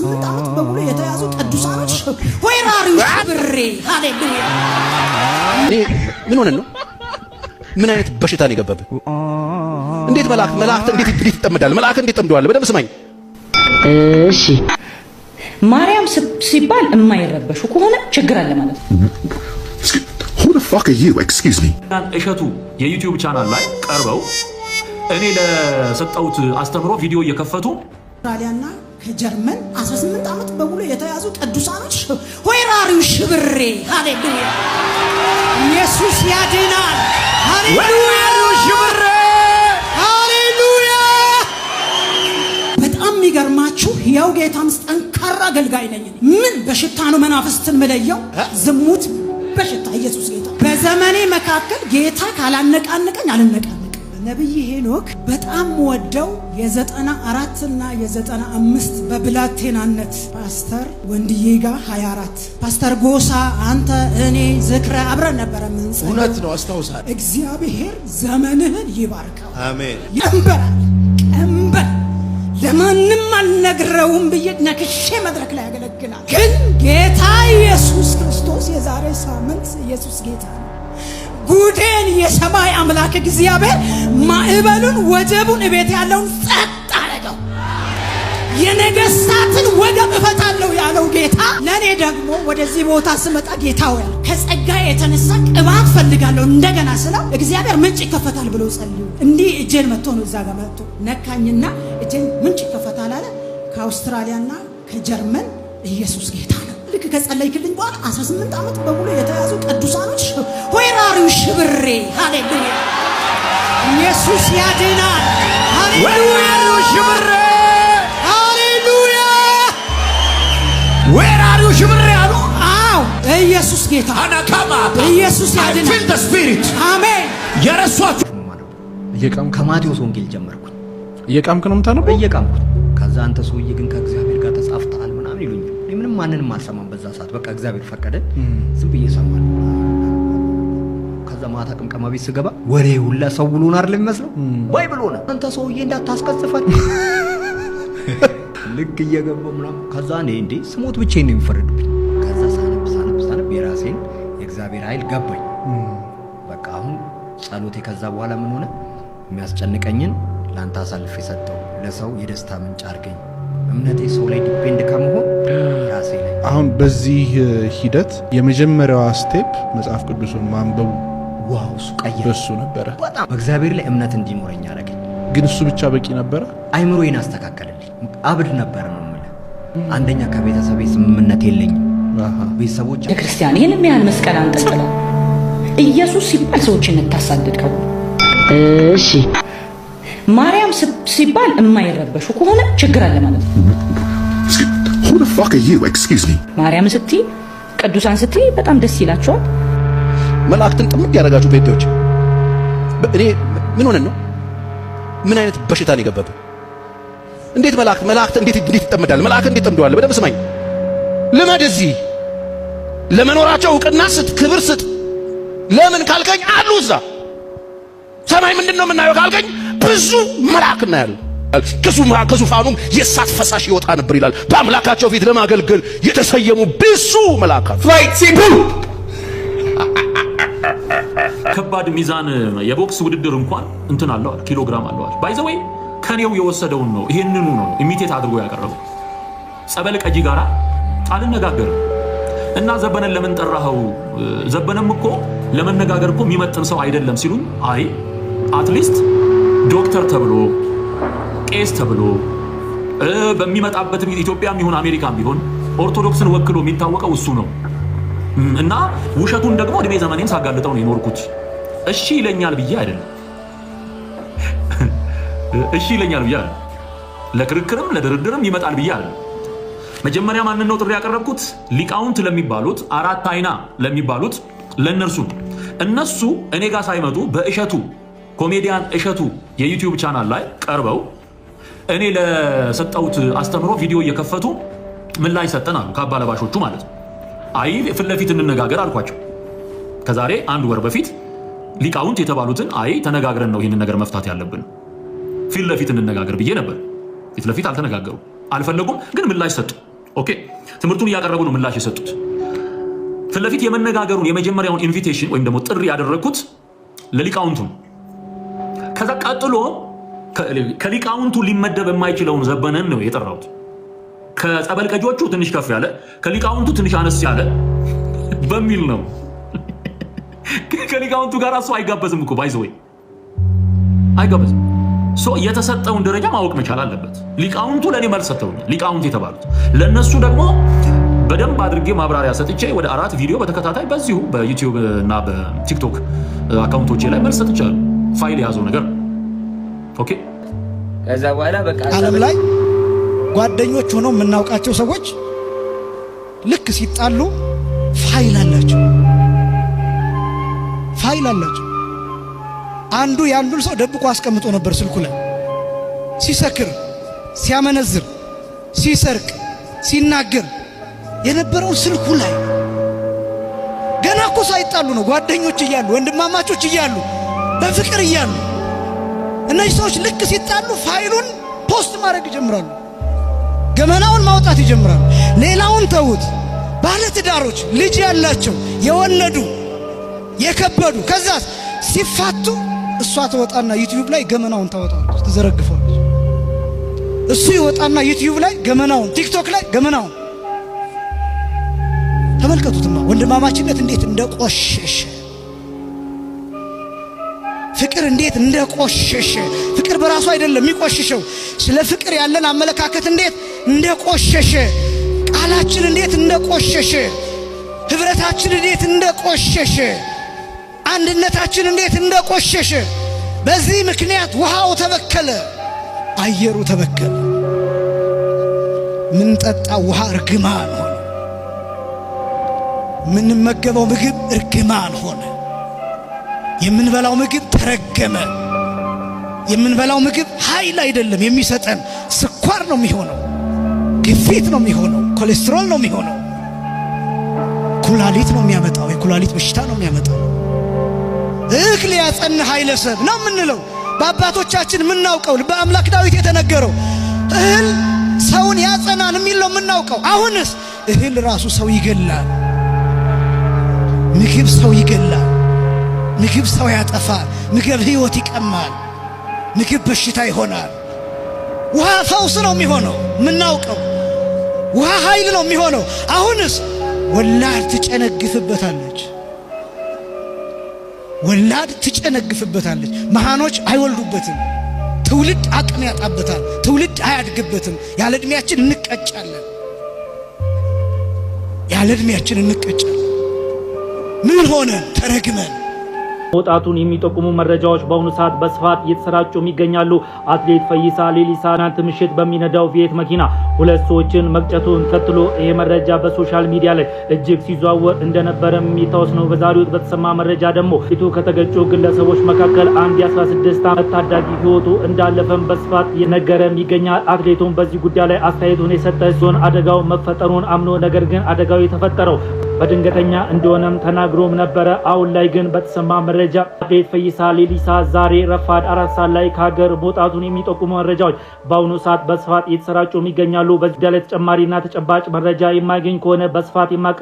ስንት በሙሉ የተያዙ ቅዱሳኖች ወይራሪው ሽብሬ ሃሌሉያ። ምን ሆነ ነው? ምን አይነት በሽታ ነው የገባብህ? እንዴት መላእክት እንዴት ይጠመዳል? መላእክት እንዴት ጠምደዋል? በደምብ ስማኝ እሺ። ማርያም ሲባል የማይረበሹ ከሆነ ችግር አለ ማለት ነው። Who the fuck are you? Excuse me. እሸቱ የዩቲዩብ ቻናል ላይ ቀርበው እኔ ለሰጠሁት አስተምሮ ቪዲዮ እየከፈቱ አውስትራሊያና ከጀርመን 18 ዓመት በሙሉ የተያዙ ቅዱሳኖች ወይራሪው ሽብሬ ሃሌሉያ። ኢየሱስ ያድናል። ሃሌሉያ ሽብሬ ሃሌሉያ። በጣም የሚገርማችሁ ያው ጌታ ጠንካራ አገልጋይ ነኝ። ምን በሽታ ነው መናፍስትን መለየው? ዝሙት በሽታ ኢየሱስ ጌታ። በዘመኔ መካከል ጌታ ካላነቃነቀኝ አልነቃነቅም። ነብይ ሄኖክ በጣም ወደው የ94 እና የ95 በብላቴናነት ፓስተር ወንድዬ ጋር 24 ፓስተር ጎሳ አንተ እኔ ዝክረ አብረን ነበር የምንጸልየው። እውነት ነው አስታውሳለሁ። እግዚአብሔር ዘመንህን ይባርከው አሜን። ቀንበር ለማንም አልነግረውም ብዬ ነክሼ መድረክ ላይ ያገለግላል። ግን ጌታ ኢየሱስ ክርስቶስ የዛሬ ሳምንት ኢየሱስ ጌታ ነው። ጉዴን የሰማይ አምላክ እግዚአብሔር ማዕበሉን ወጀቡን እቤት ያለውን ጸጥ አረገው። የነገስታትን ወገብ እፈታለሁ ያለው ጌታ ለኔ ደግሞ ወደዚህ ቦታ ስመጣ ጌታው ያለ ከጸጋዬ የተነሳ ቅባት ፈልጋለሁ እንደገና ስለው እግዚአብሔር ምንጭ ይከፈታል ብሎ ጸልዩ። እንዲህ እጄን መጥቶ ነው እዛ ጋር መጥቶ ነካኝና እጄን ምንጭ ይከፈታል አለ። ከአውስትራሊያና ከጀርመን ኢየሱስ ጌታ ነው። ልክ ከጸለይክልኝ በኋላ 18 ዓመት በሙሉ የተያዙ ቅዱሳኖች ወይራሪው ሽብሬ ሃሌሉያ። ኢየሱስ ያድናል። ሃሌሉያ ሽብሬ ሃሌሉያ። ወይራሪው ሽብሬ አሉ። አዎ ኢየሱስ ጌታ አናካማ ኢየሱስ ያድናል። ፊል ዘ ስፒሪት አሜን። የረሷችሁ እየቃምኩ ከማቴዎስ ወንጌል ጀመርኩኝ። እየቃምኩ ነው የምታነበው? እየቃምኩ ከዛ አንተ ሰውዬ ግን ከእግዚአብሔር ጋር ተጻፍተሃል ምናምን ይሉኛል። ምንም ማንንም አልሰማም በዛ ሰዓት። በቃ እግዚአብሔር ፈቀደ ዝም ብዬ ሰማሁ። ከዛ ማታ ቅምቀማ ቤት ስገባ ወሬ ሁላ ሰው ብሎን አይደል የሚመስለው ወይ ብሎና አንተ ሰውዬ እንዳታስቀጽፈን ልክ እየገባሁ ምናምን ከዛ እኔ እንዴ ስሞት ብቻዬን ነው የሚፈረድብኝ። ከዛ ሳነብ የራሴን የእግዚአብሔር ኃይል ገባኝ። በቃ አሁን ጸሎቴ ከዛ በኋላ ምን ሆነ? የሚያስጨንቀኝን ላንተ አሳልፌ ሰጠው። ለሰው የደስታ ምንጭ አድርገኝ። እምነቴ ሰው ላይ ዲፔንድ ከመሆን ራሴ ላይ። አሁን በዚህ ሂደት የመጀመሪያዋ ስቴፕ መጽሐፍ ቅዱስን ማንበቡ ዋው እሱ ቀየረ። በሱ ነበረ በጣም በእግዚአብሔር ላይ እምነት እንዲኖረኝ አደረገኝ። ግን እሱ ብቻ በቂ ነበረ? አይምሮዬን አስተካከለልኝ። አብድ ነበር ነው የምልህ። አንደኛ ከቤተሰቤ ስምምነት የለኝም። ቤተሰቦች ክርስቲያን ይሄን ያህል መስቀል አንጠልጥለው ኢየሱስ ሲባል ሰዎችን እንታሳድድከው። እሺ ማርያም ሲባል የማይረበሹ ከሆነ ችግር አለ ማለት ነው። Who the fuck are you? Excuse me. ማርያም ስትይ ቅዱሳን ስትይ በጣም ደስ ይላቸዋል። መላእክትን ጥምድ ያደረጋችሁ ቤቶች እኔ ምን ሆነ ነው? ምን አይነት በሽታ ነው የገባብህ? እንዴት መላእክት እንዴት ይጠመዳል? መላእክት እንዴት ጠምደዋል? በደምብ ስማኝ ልመድ። እዚህ ለመኖራቸው እውቅና ስጥ፣ ክብር ስጥ። ለምን ካልከኝ አሉ እዛ ሰማይ ምንድነው የምናየው ካልከኝ ብዙ መላእክት እናያለን። ከዙፋኑም የእሳት ፈሳሽ ይወጣ ነበር ይላል። በአምላካቸው ፊት ለማገልገል የተሰየሙ ብዙ መላእክት ፍላይት ሲምፕል ከባድ ሚዛን የቦክስ ውድድር እንኳን እንትን አለው ኪሎግራም አለው። ባይ ዘ ወይ ከኔው የወሰደውን ነው ይሄንኑ ነው ኢሚቴት አድርጎ ያቀረበው። ጸበል ቀጂ ጋራ አልነጋገርም እና ዘበነን ለምን ጠራኸው? ዘበነም እኮ ለመነጋገር እኮ የሚመጥን ሰው አይደለም ሲሉኝ፣ አይ አትሊስት ዶክተር ተብሎ ቄስ ተብሎ በሚመጣበት ኢትዮጵያም ይሁን አሜሪካም ቢሆን ኦርቶዶክስን ወክሎ የሚታወቀው እሱ ነው እና ውሸቱን ደግሞ እድሜ ዘመኔን ሳጋልጠው ነው የኖርኩት። እሺ ይለኛል ብዬ አይደለም እሺ ይለኛል ብዬ አይደለም፣ ለክርክርም ለድርድርም ይመጣል ብዬ አይደለም። መጀመሪያ ማንን ነው ጥሪ ያቀረብኩት? ሊቃውንት ለሚባሉት አራት አይና ለሚባሉት ለነርሱ እነሱ እኔ ጋር ሳይመጡ በእሸቱ ኮሜዲያን እሸቱ የዩቲዩብ ቻናል ላይ ቀርበው እኔ ለሰጠሁት አስተምሮ ቪዲዮ እየከፈቱ ምን ላይ ሰጠን አሉ። ከአባለባሾቹ ማለት ነው። አይ ፊት ለፊት እንነጋገር አልኳቸው። ከዛሬ 1 ወር በፊት ሊቃውንት የተባሉትን አይ ተነጋግረን ነው ይህንን ነገር መፍታት ያለብን ፊት ለፊት እንነጋገር ብዬ ነበር። ፊት ለፊት አልተነጋገሩም፣ አልፈለጉም። ግን ምን ላይ ሰጡ? ኦኬ ትምህርቱን እያቀረቡ ነው ምላሽ የሰጡት። ፊት ለፊት የመነጋገሩን የመጀመሪያውን ኢንቪቴሽን ወይም ደግሞ ጥሪ ያደረኩት ለሊቃውንቱ ነው። ከዛ ቀጥሎ ከሊቃውንቱ ሊመደብ የማይችለውን ዘበነን ነው የጠራሁት። ከጸበል ቀጆቹ ትንሽ ከፍ ያለ ከሊቃውንቱ ትንሽ አነስ ያለ በሚል ነው። ከሊቃውንቱ ጋር እሱ አይጋበዝም እኮ ባይዘው አይጋበዝም። የተሰጠውን ደረጃ ማወቅ መቻል አለበት። ሊቃውንቱ ለኔ መልስ ሰጥተውኛል። ሊቃውንት የተባሉት ለነሱ ደግሞ በደንብ አድርጌ ማብራሪያ ሰጥቼ ወደ 4 ቪዲዮ በተከታታይ በዚሁ በዩቲዩብ እና በቲክቶክ አካውንቶቼ ላይ መልስ ሰጥቻለሁ። ፋይል የያዘው ነገር ኦኬ። ከዛ በኋላ በቃ ዓለም ላይ ጓደኞች ሆነው የምናውቃቸው ሰዎች ልክ ሲጣሉ ፋይል አላቸው። አንዱ ያንዱን ሰው ደብቆ አስቀምጦ ነበር ስልኩ ላይ ሲሰክር፣ ሲያመነዝር፣ ሲሰርቅ፣ ሲናገር የነበረው ስልኩ ላይ ገና እኮ ሳይጣሉ ነው። ጓደኞች እያሉ ወንድማማቾች እያሉ በፍቅር እያሉ እነዚህ ሰዎች ልክ ሲጣሉ ፋይሉን ፖስት ማድረግ ይጀምራሉ። ገመናውን ማውጣት ይጀምራሉ። ሌላውን ተውት። ባለትዳሮች ልጅ ያላቸው የወለዱ የከበዱ ከዛ ሲፋቱ እሷ ተወጣና ዩቲዩብ ላይ ገመናውን ታወጣለች፣ ትዘረግፋለች። እሱ ይወጣና ዩቲዩብ ላይ ገመናውን፣ ቲክቶክ ላይ ገመናውን። ተመልከቱትማ ወንድማማችነት እንዴት እንደቆሸሸ፣ ፍቅር እንዴት እንደቆሸሸ። ፍቅር በራሱ አይደለም የሚቆሽሸው፣ ስለ ፍቅር ያለን አመለካከት እንዴት እንደቆሸሸ፣ ቃላችን እንዴት እንደቆሸሸ፣ ህብረታችን እንዴት እንደቆሸሸ፣ አንድነታችን እንዴት እንደቆሸሸ። በዚህ ምክንያት ውሃው ተበከለ፣ አየሩ ተበከለ። ምን ጠጣ ውሃ እርግማን ሆነ፣ ምንመገበው ምግብ እርግማን ሆነ፣ የምንበላው ምግብ ተረገመ። የምንበላው ምግብ ኃይል አይደለም የሚሰጠን፣ ስኳር ነው የሚሆነው፣ ግፊት ነው የሚሆነው፣ ኮሌስትሮል ነው የሚሆነው፣ ኩላሊት ነው የሚያመጣው፣ የኩላሊት በሽታ ነው የሚያመጣው። እክል ያጸና ኃይለ ሰብ ነው የምንለው በአባቶቻችን የምናውቀው በአምላክ ዳዊት የተነገረው እህል ሰውን ያጸናን የሚል ነው የምናውቀው። አሁንስ እህል ራሱ ሰው ይገላል፣ ምግብ ሰው ይገላል፣ ምግብ ሰው ያጠፋል፣ ምግብ ህይወት ይቀማል፣ ምግብ በሽታ ይሆናል። ውሃ ፈውስ ነው የሚሆነው የምናውቀው፣ ውሃ ኃይል ነው የሚሆነው። አሁንስ ወላድ ትጨነግፍበታለች፣ ወላድ ትጨነግፍበታለች። መሃኖች አይወልዱበትም። ትውልድ አቅም ያጣበታል። ትውልድ አያድግበትም። ያለ ዕድሜያችን እንቀጫለን፣ ያለ ዕድሜያችን እንቀጫለን። ምን ሆነን ተረግመን መውጣቱን የሚጠቁሙ መረጃዎች በአሁኑ ሰዓት በስፋት እየተሰራጩ ይገኛሉ። አትሌት ፈይሳ ሌሊሳ ትናንት ምሽት በሚነዳው ቪየት መኪና 2 ሰዎችን መቅጨቱን ተከትሎ ይሄ መረጃ በሶሻል ሚዲያ ላይ እጅግ ሲዘዋወር እንደነበረ የሚታወስ ነው። በዛሬው በተሰማ መረጃ ደግሞ ፊቱ ከተገጩ ግለሰቦች መካከል አንድ የ16 ዓመት ታዳጊ ህይወቱ እንዳለፈም በስፋት እየነገረም ይገኛል። አትሌቱም በዚህ ጉዳይ ላይ አስተያየቱን የሰጠ ሲሆን አደጋው መፈጠሩን አምኖ ነገር ግን አደጋው የተፈጠረው በድንገተኛ እንደሆነም ተናግሮም ነበረ። አሁን ላይ ግን በተሰማ መረጃ አትሌት ፈይሳ ሌሊሳ ዛሬ ረፋድ 4 ሰዓት ላይ ከሀገር መውጣቱን የሚጠቁሙ መረጃዎች በአሁኑ ሰዓት በስፋት እየተሰራጩ ይገኛሉ። በዚህ ላይ ተጨማሪና ተጨባጭ መረጃ የማይገኝ ከሆነ በስፋት የማቀርብ